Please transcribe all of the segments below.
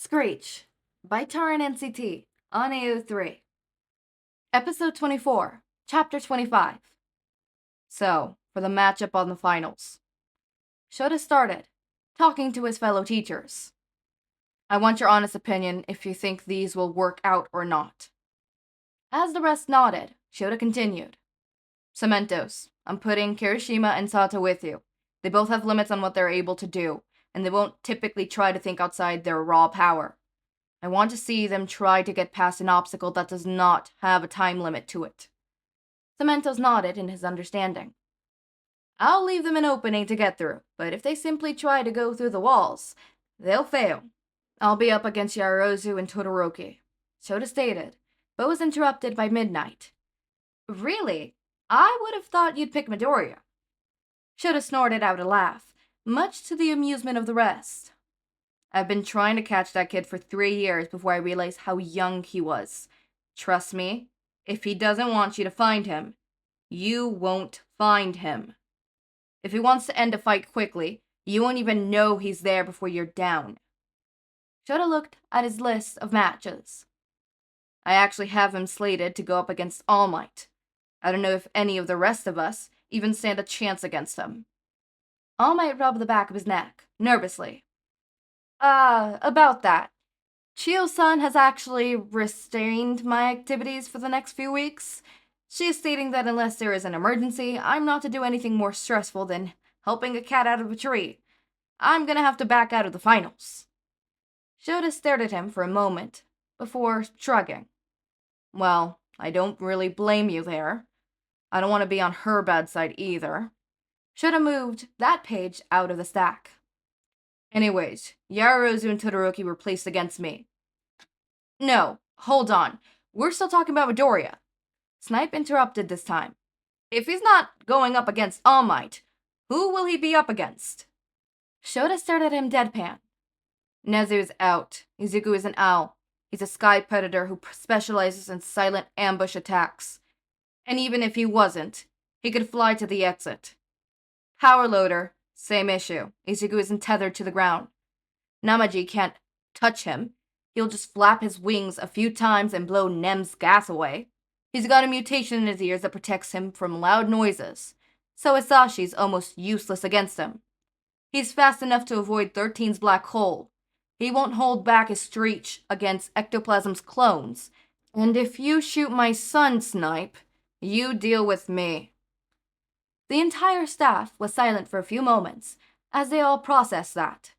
Screech by Taran NCT on AO3. Episode 24, Chapter 25. So, for the matchup on the finals. Shouta started, talking to his fellow teachers. I want your honest opinion if you think these will work out or not. As the rest nodded, Shouta continued. Cementos, I'm putting Kirishima and Sato with you. They both have limits on what they're able to do, and they won't typically try to think outside their raw power. I want to see them try to get past an obstacle that does not have a time limit to it. Cementos nodded in his understanding. I'll leave them an opening to get through, but if they simply try to go through the walls, they'll fail. I'll be up against Yaozu and Todoroki, Shouta stated, but was interrupted by Midnight. Really? I would have thought you'd pick Midoriya. Shouta snorted out a laugh, much to the amusement of the rest. I've been trying to catch that kid for 3 years before I realized how young he was. Trust me, if he doesn't want you to find him, you won't find him. If he wants to end a fight quickly, you won't even know he's there before you're down. Shouta looked at his list of matches. I actually have him slated to go up against All Might. I don't know if any of the rest of us even stand a chance against him. All Might rubbed the back of his neck, nervously. About that. Chio-san has actually restrained my activities for the next few weeks. She is stating that unless there is an emergency, I'm not to do anything more stressful than helping a cat out of a tree. I'm gonna have to back out of the finals. Shouta stared at him for a moment, before shrugging. Well, I don't really blame you there. I don't want to be on her bad side either. Shouta moved that page out of the stack. Anyways, Yaozu and Todoroki were placed against me. No, hold on. We're still talking about Midoriya. Snipe interrupted this time. If he's not going up against All Might, who will he be up against? Shouta stared at him deadpan. Nezu is out. Izuku is an owl. He's a sky predator who specializes in silent ambush attacks. And even if he wasn't, he could fly to the exit. Power Loader, same issue. Izuku isn't tethered to the ground. Namaji can't touch him. He'll just flap his wings a few times and blow Nem's gas away. He's got a mutation in his ears that protects him from loud noises, so Hisashi's almost useless against him. He's fast enough to avoid 13's black hole. He won't hold back his Screech against Ectoplasm's clones. And if you shoot my son, Snipe, you deal with me. The entire staff was silent for a few moments, as they all processed that.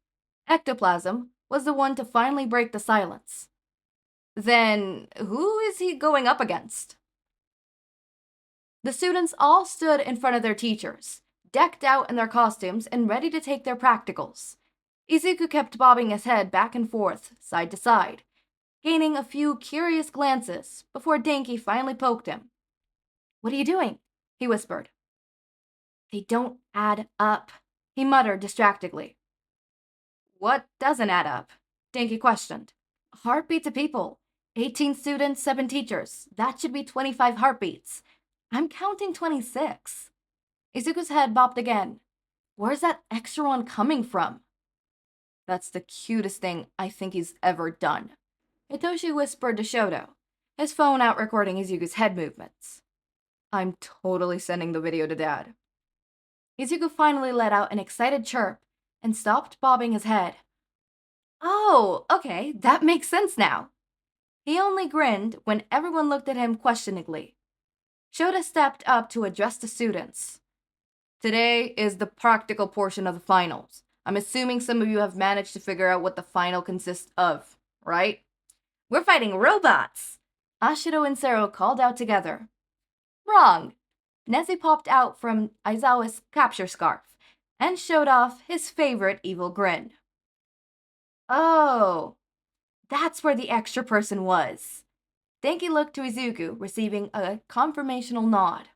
Ectoplasm was the one to finally break the silence. Then, who is he going up against? The students all stood in front of their teachers, decked out in their costumes and ready to take their practicals. Izuku kept bobbing his head back and forth, side to side, gaining a few curious glances before Denki finally poked him. What are you doing? He whispered. They don't add up, he muttered distractedly. What doesn't add up? Denki questioned. Heartbeats of people. 18 students, 7 teachers. That should be 25 heartbeats. I'm counting 26. Izuku's head bopped again. Where's that extra one coming from? That's the cutest thing I think he's ever done. Hitoshi whispered to Shouta, his phone out recording Izuku's head movements. I'm totally sending the video to Dad. Izuku finally let out an excited chirp and stopped bobbing his head. Oh, okay, that makes sense now. He only grinned when everyone looked at him questioningly. Shouta stepped up to address the students. Today is the practical portion of the finals. I'm assuming some of you have managed to figure out what the final consists of, right? We're fighting robots! Ashido and Sero called out together. Wrong. Nezu popped out from Aizawa's capture scarf and showed off his favorite evil grin. Oh, that's where the extra person was. Denki looked to Izuku, receiving a confirmational nod.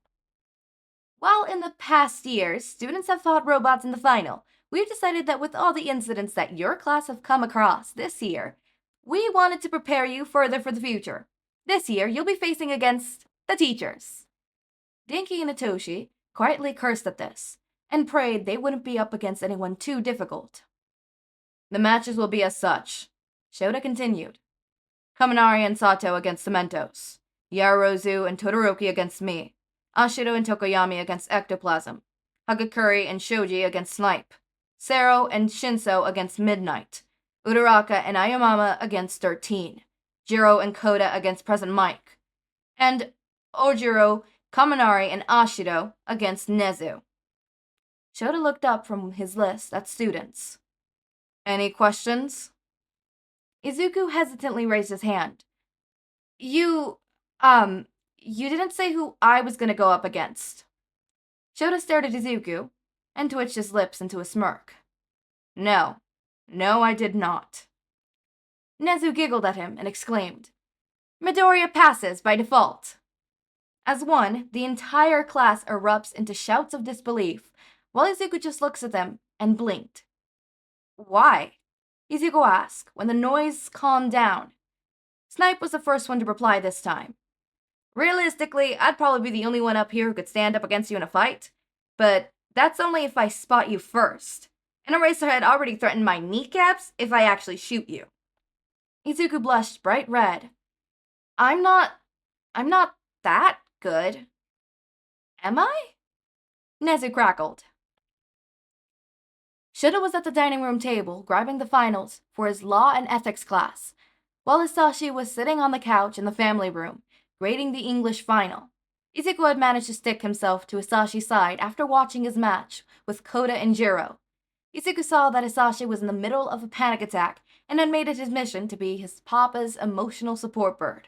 While in the past years, students have fought robots in the final, we've decided that with all the incidents that your class have come across this year, we wanted to prepare you further for the future. This year, you'll be facing against the teachers. Denki and Hitoshi quietly cursed at this, and prayed they wouldn't be up against anyone too difficult. The matches will be as such. Shouta continued. Kaminari and Sato against Cementos. Yarozu and Todoroki against me. Ashido and Tokoyami against Ectoplasm. Hagakuri and Shoji against Snipe. Sero and Shinsou against Midnight. Uraraka and Ayamama against 13. Jiro and Koda against Present Mike. And Ojiro, Kaminari, and Ashido against Nezu. Shouta looked up from his list at students. Any questions? Izuku hesitantly raised his hand. You didn't say who I was gonna go up against. Shouta stared at Izuku and twitched his lips into a smirk. No, I did not. Nezu giggled at him and exclaimed, Midoriya passes by default. As one, the entire class erupts into shouts of disbelief, while Izuku just looks at them and blinked. Why? Izuku asked when the noise calmed down. Snipe was the first one to reply this time. Realistically, I'd probably be the only one up here who could stand up against you in a fight, but that's only if I spot you first. And Eraserhead already threatened my kneecaps if I actually shoot you. Izuku blushed bright red. I'm not that good. Am I? Nezu crackled. Shouta was at the dining room table, grabbing the finals for his law and ethics class, while Hizashi was sitting on the couch in the family room, grading the English final. Izuku had managed to stick himself to Hisashi's side after watching his match with Koda and Jiro. Izuku saw that Hizashi was in the middle of a panic attack and had made it his mission to be his papa's emotional support bird.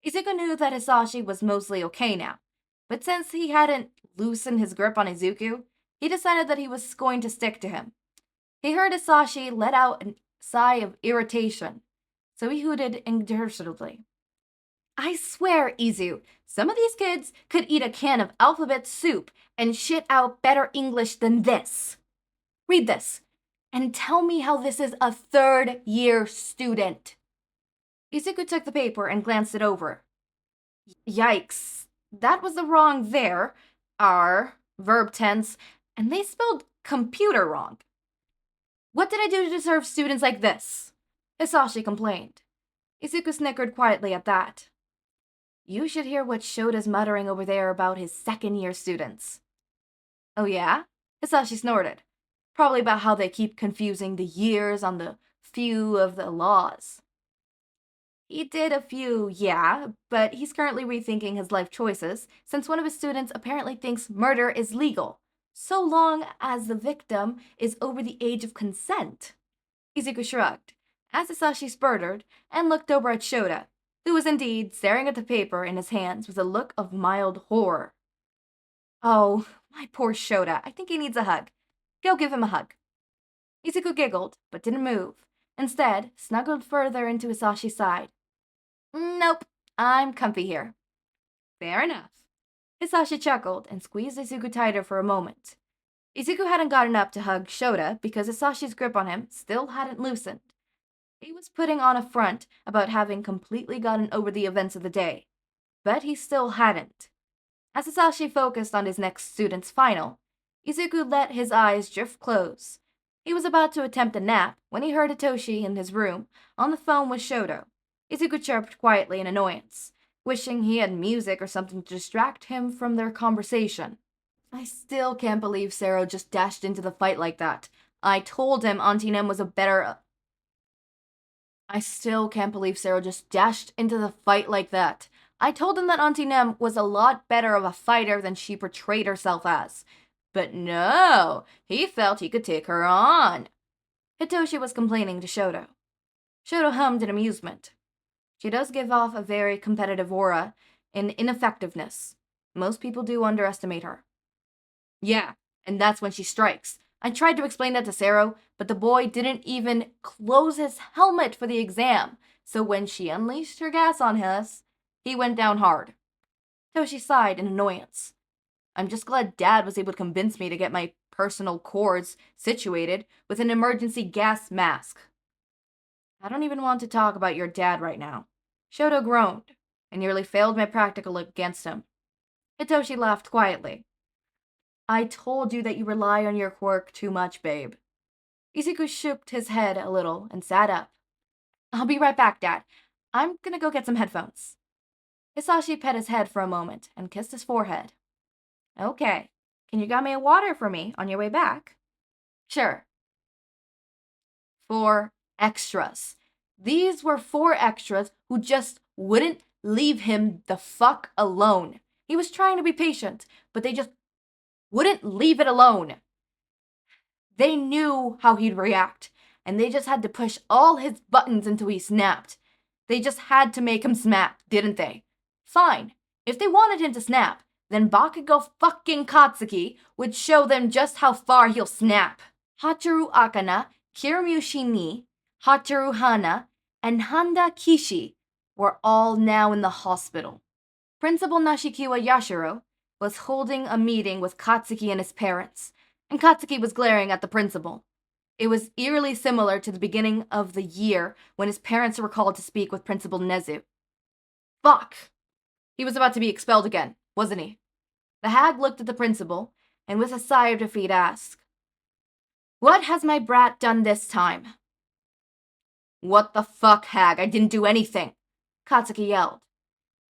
Izuku knew that Hizashi was mostly okay now, but since he hadn't loosened his grip on Izuku, he decided that he was going to stick to him. He heard Hizashi let out a sigh of irritation, so he hooted indiscriminately. I swear, Izu, some of these kids could eat a can of alphabet soup and shit out better English than this. Read this, and tell me how this is a third-year student. Izuku took the paper and glanced it over. Yikes, that was the wrong there, are, verb tense, and they spelled computer wrong. What did I do to deserve students like this? Hizashi complained. Izuku snickered quietly at that. You should hear what Shota's muttering over there about his second-year students. Oh yeah? Hizashi snorted. Probably about how they keep confusing the years on the few of the laws. He did a few, yeah, but he's currently rethinking his life choices since one of his students apparently thinks murder is legal, so long as the victim is over the age of consent. Izuku shrugged, as Hizashi sputtered and looked over at Shouta, who was indeed staring at the paper in his hands with a look of mild horror. Oh, my poor Shouta, I think he needs a hug. Go give him a hug. Izuku giggled, but didn't move. Instead, snuggled further into Hisashi's side. Nope, I'm comfy here. Fair enough. Hizashi chuckled and squeezed Izuku tighter for a moment. Izuku hadn't gotten up to hug Shouta because Hisashi's grip on him still hadn't loosened. He was putting on a front about having completely gotten over the events of the day, but he still hadn't. As Hizashi focused on his next student's final, Izuku let his eyes drift close. He was about to attempt a nap when he heard Hitoshi in his room on the phone with Shouta. Izuku chirped quietly in annoyance, wishing he had music or something to distract him from their conversation. I still can't believe Sero just dashed into the fight like that. I told him Auntie Nem was a better... I still can't believe Sero just dashed into the fight like that. I told him that Auntie Nem was a lot better of a fighter than she portrayed herself as. But no, he felt he could take her on. Hitoshi was complaining to Shouta. Shouta hummed in amusement. She does give off a very competitive aura and ineffectiveness. Most people do underestimate her. Yeah, and that's when she strikes. I tried to explain that to Sero, but the boy didn't even close his helmet for the exam, so when she unleashed her gas on us, he went down hard. Toshi sighed in annoyance. I'm just glad Dad was able to convince me to get my personal cords situated with an emergency gas mask. I don't even want to talk about your dad right now. Shouta groaned. I nearly failed my practical against him. Hitoshi laughed quietly. I told you that you rely on your quirk too much, babe. Izuku shook his head a little and sat up. I'll be right back, Dad. I'm gonna go get some headphones. Hizashi pet his head for a moment and kissed his forehead. Okay. Can you get me a water for me on your way back? Sure. 4 extras. These were 4 extras who just wouldn't leave him the fuck alone. He was trying to be patient, but they just wouldn't leave it alone. They knew how he'd react, and they just had to push all his buttons until he snapped. They just had to make him snap, didn't they? Fine. If they wanted him to snap, then Bakugou fucking Katsuki would show them just how far he'll snap. Hachiru Akana, Kiryu Shini, Hachiru Hana, and Handa Kishi were all now in the hospital. Principal Nashikiwa Yashiro was holding a meeting with Katsuki and his parents, and Katsuki was glaring at the principal. It was eerily similar to the beginning of the year when his parents were called to speak with Principal Nezu. Fuck! He was about to be expelled again, wasn't he? The hag looked at the principal, and with a sigh of defeat asked, "What has my brat done this time?" "What the fuck, hag? I didn't do anything," Katsuki yelled.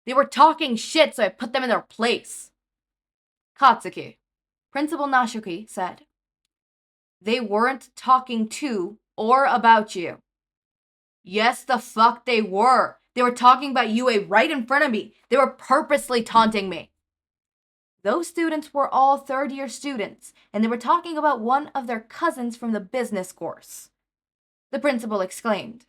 "They were talking shit, so I put them in their place." "Katsuki," Principal Nashuki said, "they weren't talking to or about you." "Yes, the fuck they were. They were talking about UA right in front of me. They were purposely taunting me." Those students were all third-year students, and they were talking about one of their cousins from the business course. The principal exclaimed,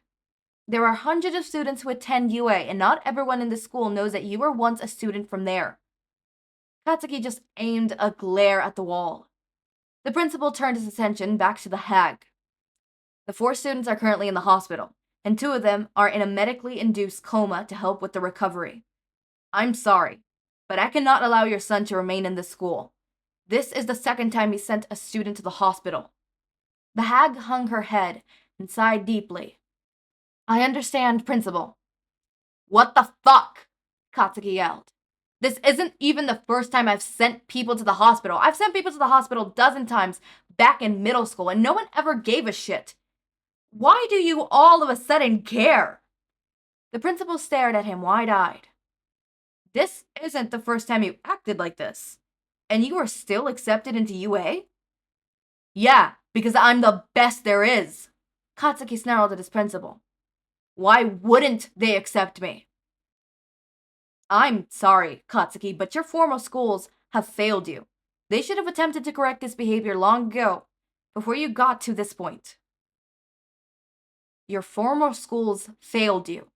"There are hundreds of students who attend UA, and not everyone in the school knows that you were once a student from there." Katsuki just aimed a glare at the wall. The principal turned his attention back to the hag. "The 4 students are currently in the hospital, and 2 of them are in a medically induced coma to help with the recovery. I'm sorry, but I cannot allow your son to remain in this school. This is the 2nd time he sent a student to the hospital." The hag hung her head and sighed deeply. "I understand, Principal." "What the fuck?" Katsuki yelled. "This isn't even the first time I've sent people to the hospital. I've sent people to the hospital 12 times back in middle school, and no one ever gave a shit. Why do you all of a sudden care?" The principal stared at him wide-eyed. "This isn't the first time you acted like this. And you are still accepted into UA?" "Yeah, because I'm the best there is," Katsuki snarled at his principal. "Why wouldn't they accept me?" "I'm sorry, Katsuki, but your formal schools have failed you. They should have attempted to correct this behavior long ago, before you got to this point." "Your formal schools failed you."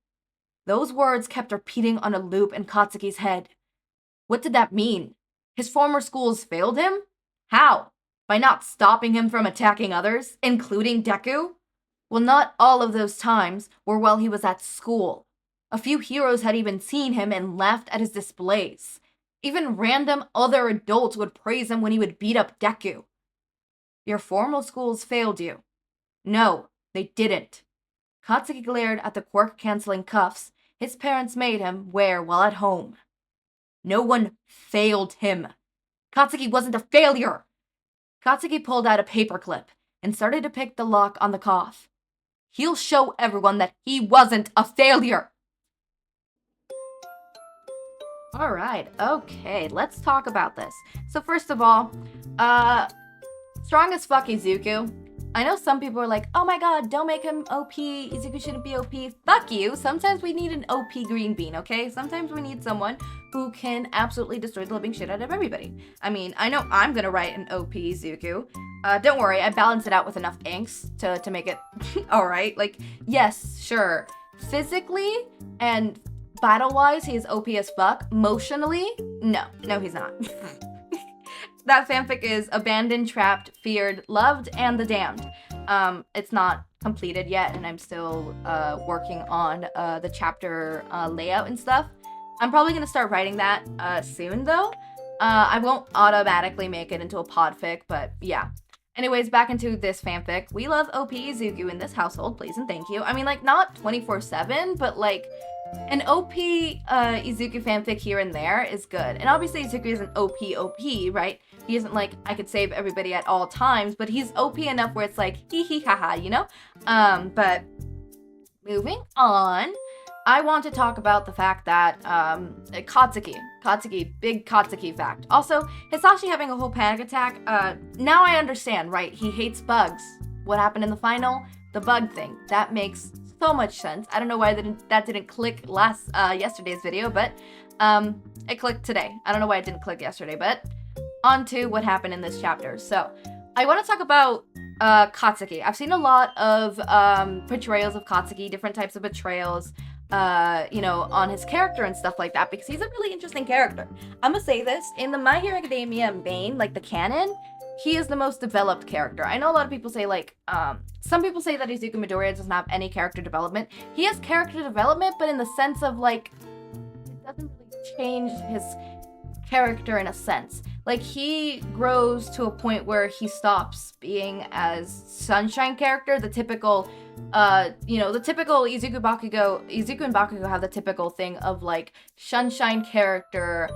Those words kept repeating on a loop in Katsuki's head. What did that mean? His former schools failed him? How? By not stopping him from attacking others, including Deku? Well, not all of those times were while he was at school. A few heroes had even seen him and laughed at his displays. Even random other adults would praise him when he would beat up Deku. Your formal schools failed you. No, they didn't. Katsuki glared at the quirk-canceling cuffs his parents made him wear while at home. No one failed him. Katsuki wasn't a failure. Katsuki pulled out a paperclip and started to pick the lock on the cough. He'll show everyone that he wasn't a failure. Alright, okay, let's talk about this. So first of all, strong as fuck Izuku. I know some people are like, oh my god, don't make him OP, Izuku shouldn't be OP. Fuck you, sometimes we need an OP green bean, okay? Sometimes we need someone who can absolutely destroy the living shit out of everybody. I mean, I know I'm gonna write an OP Izuku. Don't worry, I balanced it out with enough inks to make it alright. Like, yes, sure. Physically and battle-wise, he's OP as fuck. Emotionally, no, he's not. That fanfic is Abandoned, Trapped, Feared, Loved, and the Damned. It's not completed yet, and I'm still working on the chapter layout and stuff. I'm probably going to start writing that soon, though. I won't automatically make it into a podfic, but yeah. Anyways, back into this fanfic. We love OP Izuku in this household, please and thank you. I mean, like, not 24/7, but like, an OP Izuku fanfic here and there is good. And obviously Izuku isn't OP, right? He isn't like, I could save everybody at all times, but he's OP enough where it's like, hee hee haha, you know? But moving on, I want to talk about the fact that Katsuki, big Katsuki fact. Also, Hizashi having a whole panic attack. Now I understand, right? He hates bugs. What happened in the final? The bug thing. That makes so much sense. I don't know why that didn't click yesterday's video, but it clicked today. I don't know why it didn't click yesterday, but on to what happened in this chapter. So, I want to talk about Katsuki. I've seen a lot of portrayals of Katsuki, different types of betrayals, on his character and stuff like that, because he's a really interesting character. I'm gonna say this, in the My Hero Academia main, like the canon, he is the most developed character. I know a lot of people say, like, some people say that Izuku Midoriya doesn't have any character development. He has character development, but in the sense of, like, it doesn't really change his character in a sense. Like, he grows to a point where he stops being as sunshine character, the typical, the typical Izuku and Bakugou have the typical thing of, like, sunshine character,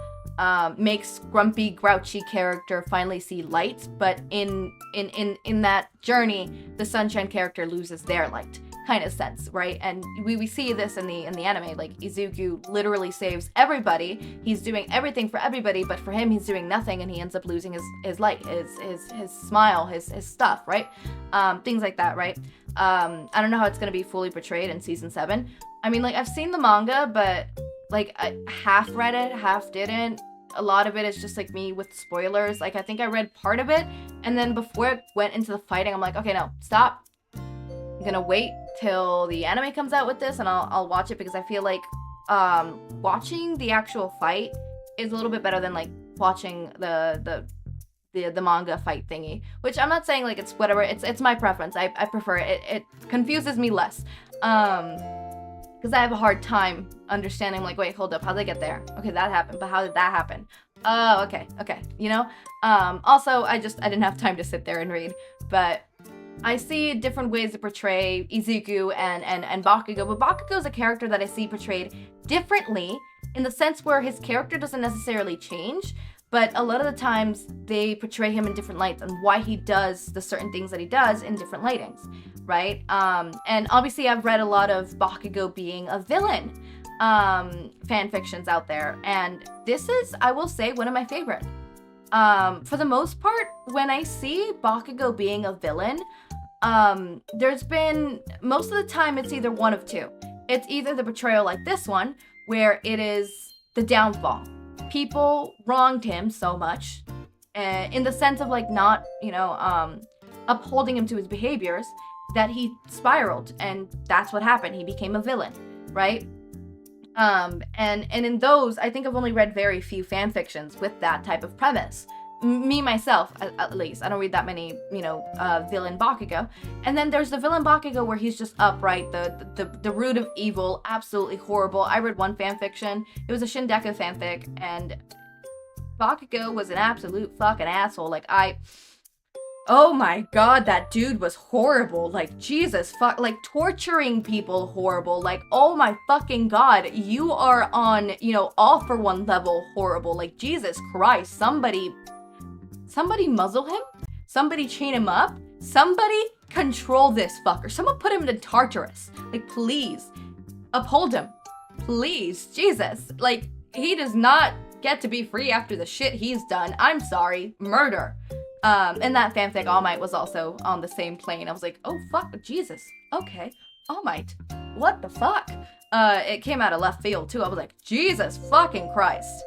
makes grumpy, grouchy character finally see light, but in that journey, the sunshine character loses their light. Kind of sense, right? And we see this in the anime. Like, Izuku literally saves everybody. He's doing everything for everybody, but for him, he's doing nothing, and he ends up losing his light, his smile, his stuff, right? Things like that, right? I don't know how it's gonna be fully portrayed in season 7. I mean, like, I've seen the manga, but like, I half read it, half didn't. A lot of it is just like me with spoilers. Like, I think I read part of it, and then before it went into the fighting, I'm like, okay, no, stop. I'm gonna wait till the anime comes out with this, and I'll watch it, because I feel like watching the actual fight is a little bit better than, like, watching the manga fight thingy. Which I'm not saying, like, it's whatever. It's my preference. I prefer it. It confuses me less. Because I have a hard time understanding, like, wait, hold up, how'd they get there? Okay, that happened, but how did that happen? Oh, okay, Also, I didn't have time to sit there and read, but I see different ways to portray Izuku and Bakugou, but Bakugou is a character that I see portrayed differently, in the sense where his character doesn't necessarily change, but a lot of the times they portray him in different lights, and why he does the certain things that he does in different lightings, right? And obviously I've read a lot of Bakugou being a villain fan fictions out there, and this is, I will say, one of my favorite. For the most part, when I see Bakugou being a villain, there's been, most of the time, it's either one of two. It's either the betrayal like this one, where it is the downfall. People wronged him so much, in the sense of, like, not, upholding him to his behaviors, that he spiraled, and that's what happened. He became a villain, right? And in those, I think I've only read very few fan fictions with that type of premise. Me, myself, at least. I don't read that many, villain Bakugou. And then there's the villain Bakugou where he's just upright, the root of evil, absolutely horrible. I read one fan fiction. It was a Shindeka fanfic, and Bakugou was an absolute fucking asshole. Like, oh my god, that dude was horrible. Like, Jesus fuck, like, torturing people horrible. Like, oh my fucking god, you are on, all for one level horrible. Like, Jesus Christ, somebody muzzle him? Somebody chain him up? Somebody control this fucker. Someone put him into Tartarus. Like, please, uphold him. Please, Jesus. Like, he does not get to be free after the shit he's done. I'm sorry. Murder. And that fanfic, All Might, was also on the same plane. I was like, oh fuck, Jesus. Okay, All Might. What the fuck? It came out of left field too. I was like, Jesus fucking Christ.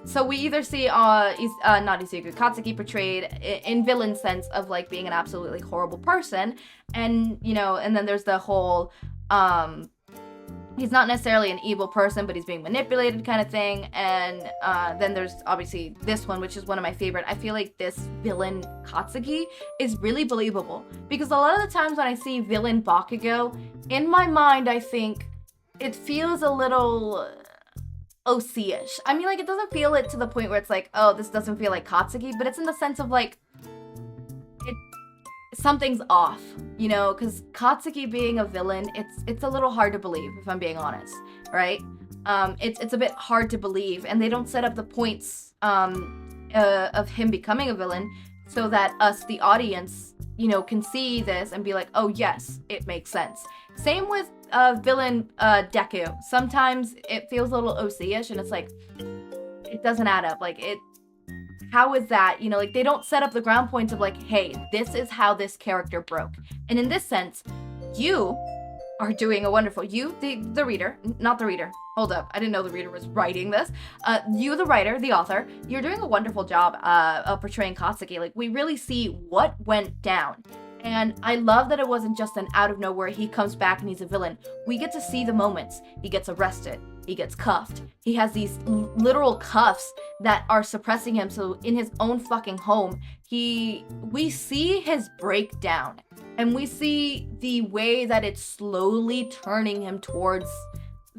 So we either see not Izuku, Katsuki portrayed in villain sense of, like, being an absolutely horrible person, and and then there's the whole he's not necessarily an evil person, but he's being manipulated kind of thing. And then there's obviously this one, which is one of my favorite. I feel like this villain Katsuki is really believable, because a lot of the times when I see villain Bakugou, in my mind I think it feels a little OC-ish. I mean, like, it doesn't feel it to the point where it's like, oh, this doesn't feel like Katsuki, but it's in the sense of, like, something's off, because Katsuki being a villain, it's a little hard to believe, if I'm being honest, right? It's a bit hard to believe, and they don't set up the points of him becoming a villain so that us, the audience, can see this and be like, oh yes, it makes sense. Same with villain Deku. Sometimes it feels a little OC-ish and it's like, it doesn't add up. Like, how is that? Like, they don't set up the ground points of like, hey, this is how this character broke. And in this sense, you are doing a wonderful, the reader, not the reader. Hold up, I didn't know the reader was writing this. You, the writer, the author, you're doing a wonderful job of portraying Katsuki. Like, we really see what went down. And I love that it wasn't just an out of nowhere, he comes back and he's a villain. We get to see the moments. He gets arrested. He gets cuffed. He has these literal cuffs that are suppressing him. So in his own fucking home, we see his breakdown. And we see the way that it's slowly turning him towards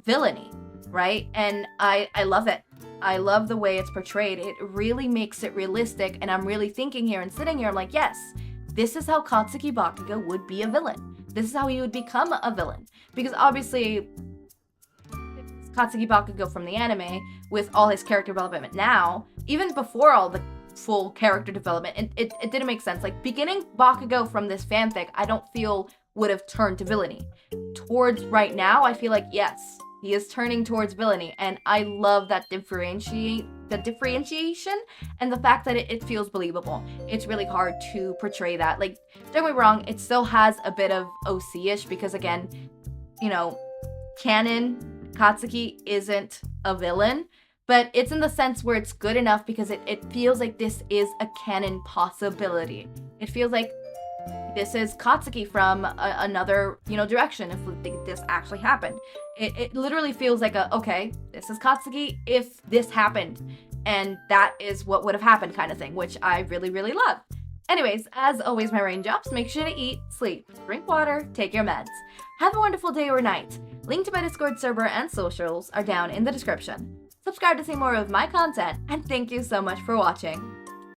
villainy, right? And I love it. I love the way it's portrayed. It really makes it realistic. And I'm really thinking here and sitting here, I'm like, yes, this is how Katsuki Bakugou would be a villain. This is how he would become a villain. Because obviously, Katsuki Bakugou from the anime, with all his character development now, even before all the full character development, it didn't make sense. Like, beginning Bakugou from this fanfic, I don't feel would have turned to villainy. Towards right now, I feel like, yes, he is turning towards villainy, and I love that differentiation and the fact that it feels believable. It's really hard to portray that. Like, don't get me wrong, it still has a bit of OC-ish because, again, canon Katsuki isn't a villain, but it's in the sense where it's good enough because it feels like this is a canon possibility. It feels like this is Katsuki from another, direction if this actually happened. It literally feels like okay, this is Katsuki if this happened, and that is what would have happened kind of thing, which I really, really love. Anyways, as always, my raindrops, make sure to eat, sleep, drink water, take your meds. Have a wonderful day or night. Link to my Discord server and socials are down in the description. Subscribe to see more of my content, and thank you so much for watching.